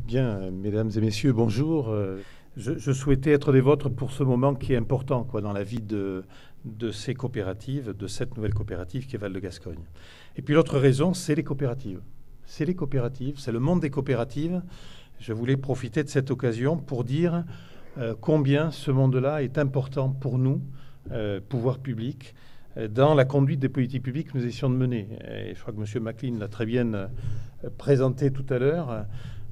Bien, mesdames et messieurs, bonjour. Je souhaitais être des vôtres pour ce moment qui est important dans la vie de ces coopératives, de cette nouvelle coopérative qui est Val de Gascogne. Et puis l'autre raison, c'est les coopératives. C'est les coopératives, c'est le monde des coopératives. Je voulais profiter de cette occasion pour dire combien ce monde-là est important pour nous, pouvoir public, dans la conduite des politiques publiques que nous essayons de mener. Et je crois que M. Maclean l'a très bien présenté tout à l'heure.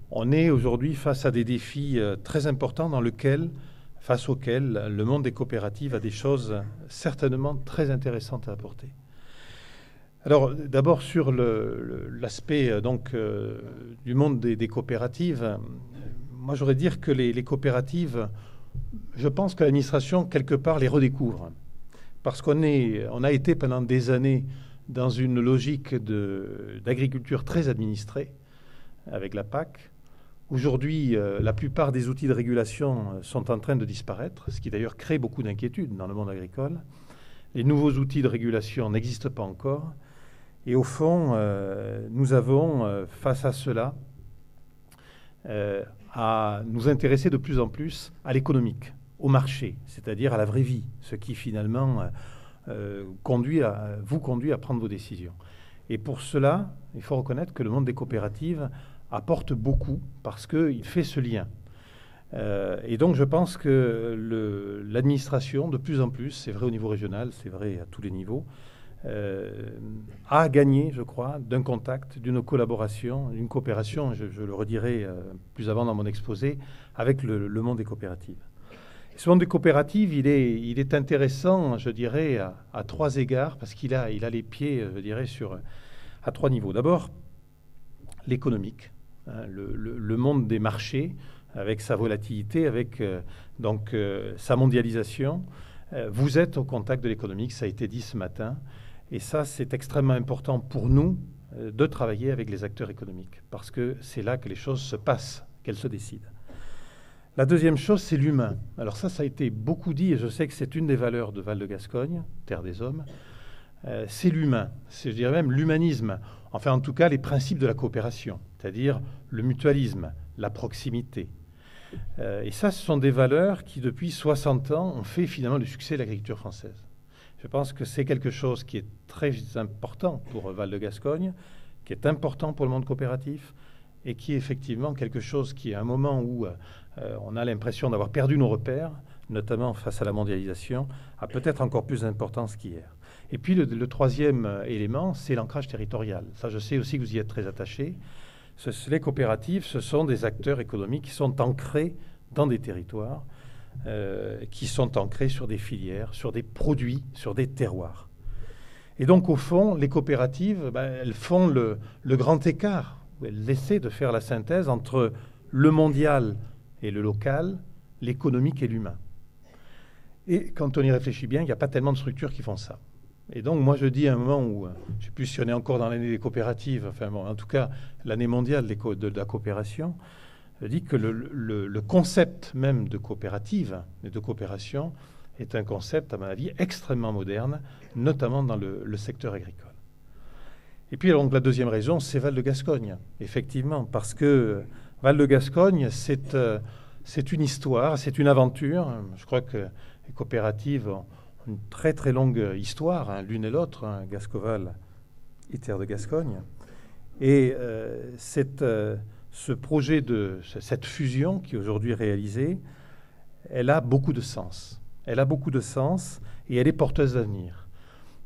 On est aujourd'hui face à des défis très importants face auxquels le monde des coopératives a des choses certainement très intéressantes à apporter. Alors d'abord sur l'aspect du monde des coopératives, moi j'aurais dire que les coopératives, je pense que l'administration quelque part les redécouvre. Parce qu'on a été pendant des années dans une logique d'agriculture très administrée avec la PAC. Aujourd'hui, la plupart des outils de régulation sont en train de disparaître, ce qui d'ailleurs crée beaucoup d'inquiétudes dans le monde agricole. Les nouveaux outils de régulation n'existent pas encore. Et au fond, nous avons, face à cela, à nous intéresser de plus en plus à l'économique, au marché, c'est-à-dire à la vraie vie, ce qui finalement vous conduit à prendre vos décisions. Et pour cela, il faut reconnaître que le monde des coopératives apporte beaucoup parce qu'il fait ce lien. Et donc je pense que l'administration, de plus en plus, c'est vrai au niveau régional, c'est vrai à tous les niveaux, a gagné, je crois, d'un contact, d'une collaboration, d'une coopération, je le redirai plus avant dans mon exposé, avec le monde des coopératives. Et ce monde des coopératives, il est intéressant, je dirais, à trois égards, parce qu'il a les pieds, je dirais, à trois niveaux. D'abord, l'économique. Le monde des marchés, avec sa volatilité, avec sa mondialisation. Vous êtes au contact de l'économique, ça a été dit ce matin. Et ça, c'est extrêmement important pour nous de travailler avec les acteurs économiques, parce que c'est là que les choses se passent, qu'elles se décident. La deuxième chose, c'est l'humain. Alors ça a été beaucoup dit, et je sais que c'est une des valeurs de Val de Gascogne, terre des hommes. C'est l'humain, c'est, je dirais même, l'humanisme. Enfin, en tout cas, les principes de la coopération, c'est-à-dire le mutualisme, la proximité. Et ça, ce sont des valeurs qui, depuis 60 ans, ont fait finalement le succès de l'agriculture française. Je pense que c'est quelque chose qui est très important pour Val de Gascogne, qui est important pour le monde coopératif, et qui est effectivement quelque chose qui, à un moment où on a l'impression d'avoir perdu nos repères, notamment face à la mondialisation, a peut-être encore plus d'importance qu'hier. Et puis le troisième élément, c'est l'ancrage territorial. Ça, je sais aussi que vous y êtes très attachés. Les coopératives, ce sont des acteurs économiques qui sont ancrés dans des territoires, qui sont ancrés sur des filières, sur des produits, sur des terroirs. Et donc, au fond, les coopératives, elles font le grand écart. Elles essaient de faire la synthèse entre le mondial et le local, l'économique et l'humain. Et quand on y réfléchit bien, il n'y a pas tellement de structures qui font ça. Et donc, moi, je dis à un moment où, je ne sais plus si on est encore dans l'année des coopératives, enfin bon, en tout cas, l'année mondiale de la coopération, je dis que le concept même de coopérative et de coopération est un concept, à mon avis, extrêmement moderne, notamment dans le secteur agricole. Et puis, donc, la deuxième raison, c'est Val de Gascogne, effectivement, parce que Val de Gascogne, c'est une histoire, c'est une aventure. Je crois que les coopératives ont une très très longue histoire, l'une et l'autre, Gascoval et Terre de Gascogne. Et ce projet cette fusion qui est aujourd'hui réalisée, elle a beaucoup de sens. Elle a beaucoup de sens et elle est porteuse d'avenir.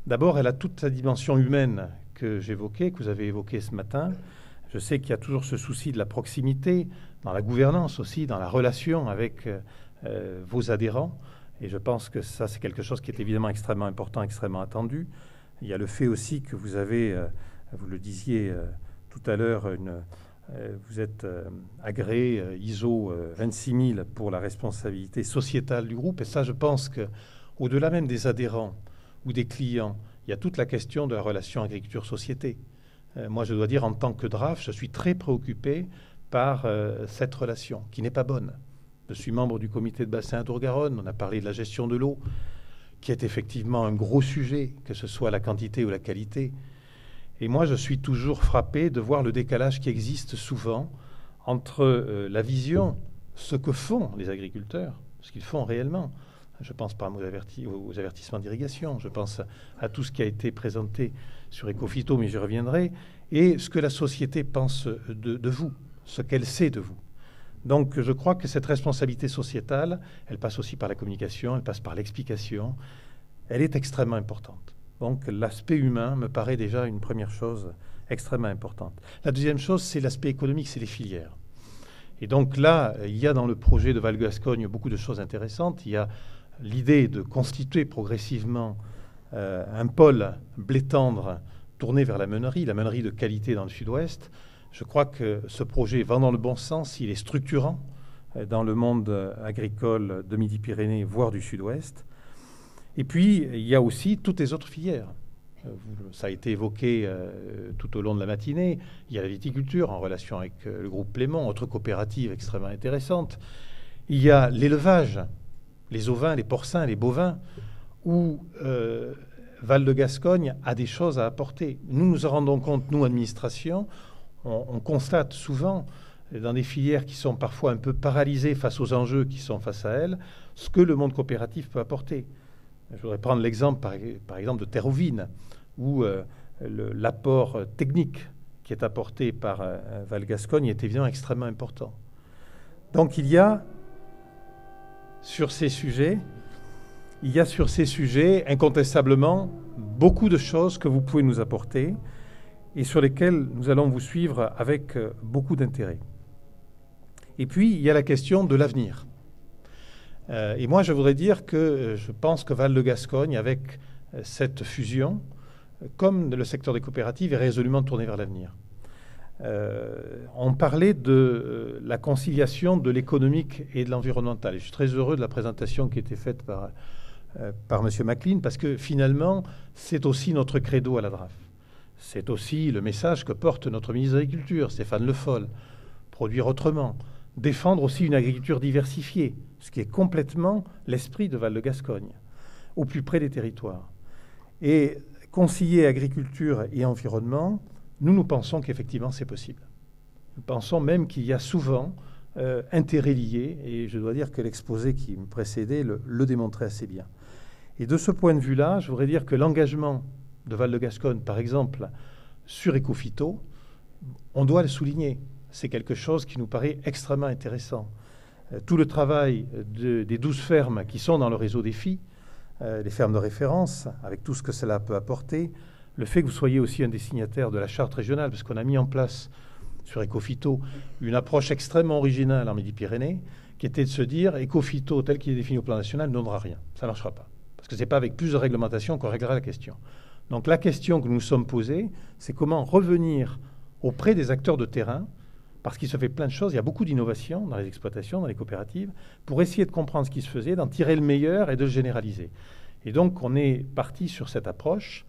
D'abord, elle a toute sa dimension humaine que j'évoquais, que vous avez évoquée ce matin. Je sais qu'il y a toujours ce souci de la proximité, dans la gouvernance aussi, dans la relation avec vos adhérents. Et je pense que ça, c'est quelque chose qui est évidemment extrêmement important, extrêmement attendu. Il y a le fait aussi que vous avez, vous le disiez tout à l'heure, vous êtes agréé ISO 26000 pour la responsabilité sociétale du groupe. Et ça, je pense qu'au-delà même des adhérents ou des clients, il y a toute la question de la relation agriculture-société. Moi, je dois dire, en tant que DRAF, je suis très préoccupé par cette relation qui n'est pas bonne. Je suis membre du comité de bassin à Tour-Garonne. On a parlé de la gestion de l'eau, qui est effectivement un gros sujet, que ce soit la quantité ou la qualité. Et moi, je suis toujours frappé de voir le décalage qui existe souvent entre la vision, ce que font les agriculteurs, ce qu'ils font réellement. Je pense par exemple aux avertissements d'irrigation, je pense à tout ce qui a été présenté sur Ecophyto, mais j'y reviendrai, et ce que la société pense de vous, ce qu'elle sait de vous. Donc je crois que cette responsabilité sociétale, elle passe aussi par la communication, elle passe par l'explication, elle est extrêmement importante. Donc l'aspect humain me paraît déjà une première chose extrêmement importante. La deuxième chose, c'est l'aspect économique, c'est les filières. Et donc là, il y a dans le projet de Val-Gascogne beaucoup de choses intéressantes. Il y a l'idée de constituer progressivement un pôle blé tendre tourné vers la meunerie de qualité dans le sud-ouest. Je crois que ce projet va dans le bon sens, il est structurant dans le monde agricole de Midi-Pyrénées, voire du sud-ouest. Et puis, il y a aussi toutes les autres filières. Ça a été évoqué tout au long de la matinée. Il y a la viticulture en relation avec le groupe Plémont, autre coopérative extrêmement intéressante. Il y a l'élevage, les ovins, les porcins, les bovins, où Val-de-Gascogne a des choses à apporter. Nous nous en rendons compte, nous, administration, on constate souvent dans des filières qui sont parfois un peu paralysées face aux enjeux qui sont face à elles, ce que le monde coopératif peut apporter. Je voudrais prendre l'exemple, par exemple, de Terre aux Vignes, où l'apport technique qui est apporté par Val-Gascogne est évidemment extrêmement important. Donc il y a sur ces sujets incontestablement beaucoup de choses que vous pouvez nous apporter et sur lesquelles nous allons vous suivre avec beaucoup d'intérêt. Et puis, il y a la question de l'avenir. Et moi, je voudrais dire que je pense que Val-de-Gascogne, avec cette fusion, comme le secteur des coopératives, est résolument tourné vers l'avenir. On parlait de la conciliation de l'économique et de l'environnemental. Et je suis très heureux de la présentation qui a été faite par M. McLean, parce que finalement, c'est aussi notre credo à la DRAF. C'est aussi le message que porte notre ministre de l'Agriculture, Stéphane Le Foll, produire autrement, défendre aussi une agriculture diversifiée, ce qui est complètement l'esprit de Val-de-Gascogne, au plus près des territoires. Et concilier agriculture et environnement, nous pensons qu'effectivement c'est possible. Nous pensons même qu'il y a souvent intérêts liés, et je dois dire que l'exposé qui me précédait le démontrait assez bien. Et de ce point de vue-là, je voudrais dire que l'engagement de Val-de-Gascogne, par exemple, sur Ecophyto, on doit le souligner. C'est quelque chose qui nous paraît extrêmement intéressant. Tout le travail des 12 fermes qui sont dans le réseau défi, les fermes de référence, avec tout ce que cela peut apporter, le fait que vous soyez aussi un des signataires de la charte régionale, parce qu'on a mis en place sur Ecophyto une approche extrêmement originale en Midi-Pyrénées, qui était de se dire Ecophyto, tel qu'il est défini au plan national, ne donnera rien. Ça ne marchera pas. Parce que ce n'est pas avec plus de réglementation qu'on réglera la question. Donc la question que nous nous sommes posée, c'est comment revenir auprès des acteurs de terrain, parce qu'il se fait plein de choses, il y a beaucoup d'innovations dans les exploitations, dans les coopératives, pour essayer de comprendre ce qui se faisait, d'en tirer le meilleur et de le généraliser. Et donc on est parti sur cette approche,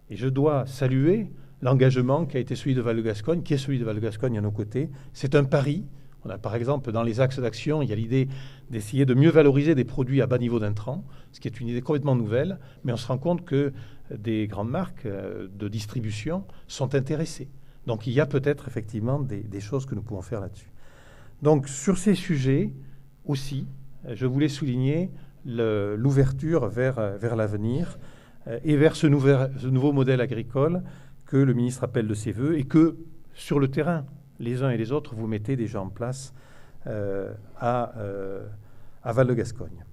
et je dois saluer l'engagement qui a été celui de Val-de-Gascogne, qui est celui de Val-de-Gascogne à nos côtés. C'est un pari. On a par exemple dans les axes d'action, il y a l'idée d'essayer de mieux valoriser des produits à bas niveau d'intrants, ce qui est une idée complètement nouvelle, mais on se rend compte que des grandes marques de distribution sont intéressées. Donc il y a peut-être effectivement des choses que nous pouvons faire là-dessus. Donc sur ces sujets aussi, je voulais souligner l'ouverture vers l'avenir et vers ce nouveau modèle agricole que le ministre appelle de ses voeux et que sur le terrain, les uns et les autres, vous mettez déjà en place à Val-de-Gascogne.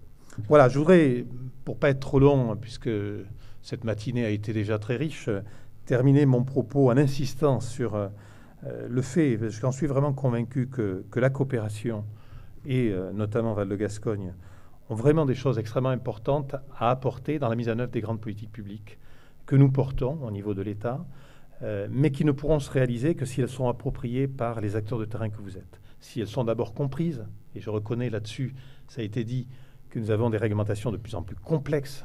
Voilà, je voudrais, pour ne pas être trop long, puisque cette matinée a été déjà très riche, terminer mon propos en insistant sur le fait, j'en suis vraiment convaincu que la coopération et notamment Val-de-Gascogne ont vraiment des choses extrêmement importantes à apporter dans la mise en œuvre des grandes politiques publiques que nous portons au niveau de l'État, mais qui ne pourront se réaliser que si elles sont appropriées par les acteurs de terrain que vous êtes. Si elles sont d'abord comprises, et je reconnais là-dessus, ça a été dit, que nous avons des réglementations de plus en plus complexes,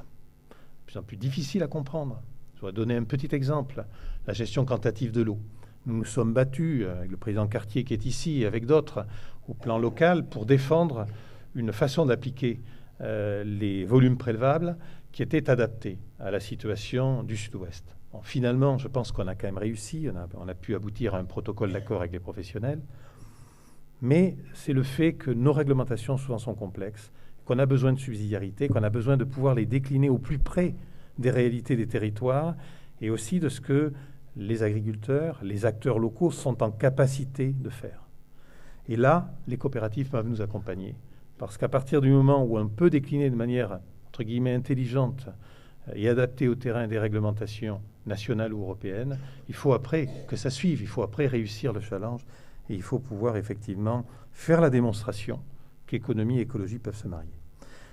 de plus en plus difficiles à comprendre. Je vais donner un petit exemple, la gestion quantitative de l'eau. Nous nous sommes battus, avec le président Cartier qui est ici, et avec d'autres, au plan local, pour défendre une façon d'appliquer les volumes prélevables qui était adaptée à la situation du Sud-Ouest. Bon, finalement, je pense qu'on a quand même réussi, on a pu aboutir à un protocole d'accord avec les professionnels, mais c'est le fait que nos réglementations souvent sont complexes, qu'on a besoin de subsidiarité, qu'on a besoin de pouvoir les décliner au plus près des réalités des territoires et aussi de ce que les agriculteurs, les acteurs locaux sont en capacité de faire. Et là, les coopératives peuvent nous accompagner, parce qu'à partir du moment où on peut décliner de manière, entre guillemets, intelligente et adaptée au terrain des réglementations nationales ou européennes, il faut après que ça suive, il faut après réussir le challenge et il faut pouvoir effectivement faire la démonstration qu'économie et écologie peuvent se marier.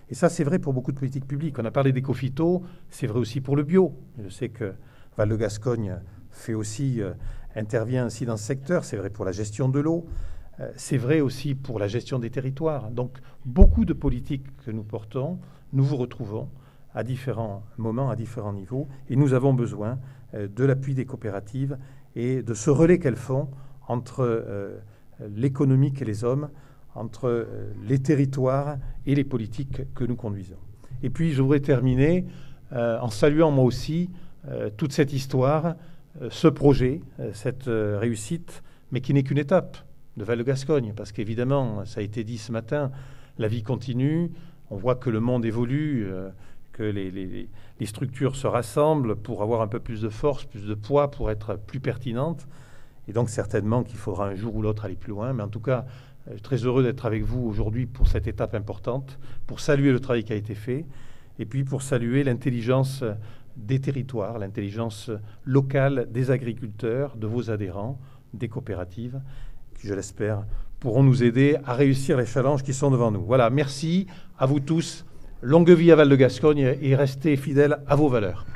Et ça, c'est vrai pour beaucoup de politiques publiques. On a parlé d'éco-phyto, c'est vrai aussi pour le bio. Je sais que Val-de-Gascogne fait aussi, intervient aussi dans ce secteur, c'est vrai pour la gestion de l'eau, c'est vrai aussi pour la gestion des territoires. Donc, beaucoup de politiques que nous portons, nous vous retrouvons à différents moments, à différents niveaux, et nous avons besoin de l'appui des coopératives et de ce relais qu'elles font entre l'économique et les hommes, entre les territoires et les politiques que nous conduisons. Et puis, je voudrais terminer en saluant moi aussi toute cette histoire, ce projet, cette réussite, mais qui n'est qu'une étape de Val-de-Gascogne, parce qu'évidemment, ça a été dit ce matin, la vie continue, on voit que le monde évolue, que les structures se rassemblent pour avoir un peu plus de force, plus de poids, pour être plus pertinentes. Et donc certainement qu'il faudra un jour ou l'autre aller plus loin. Mais en tout cas, je suis très heureux d'être avec vous aujourd'hui pour cette étape importante, pour saluer le travail qui a été fait, et puis pour saluer l'intelligence des territoires, l'intelligence locale des agriculteurs, de vos adhérents, des coopératives, qui, je l'espère, pourront nous aider à réussir les challenges qui sont devant nous. Voilà, merci à vous tous. Longue vie à Val-de-Gascogne et restez fidèles à vos valeurs.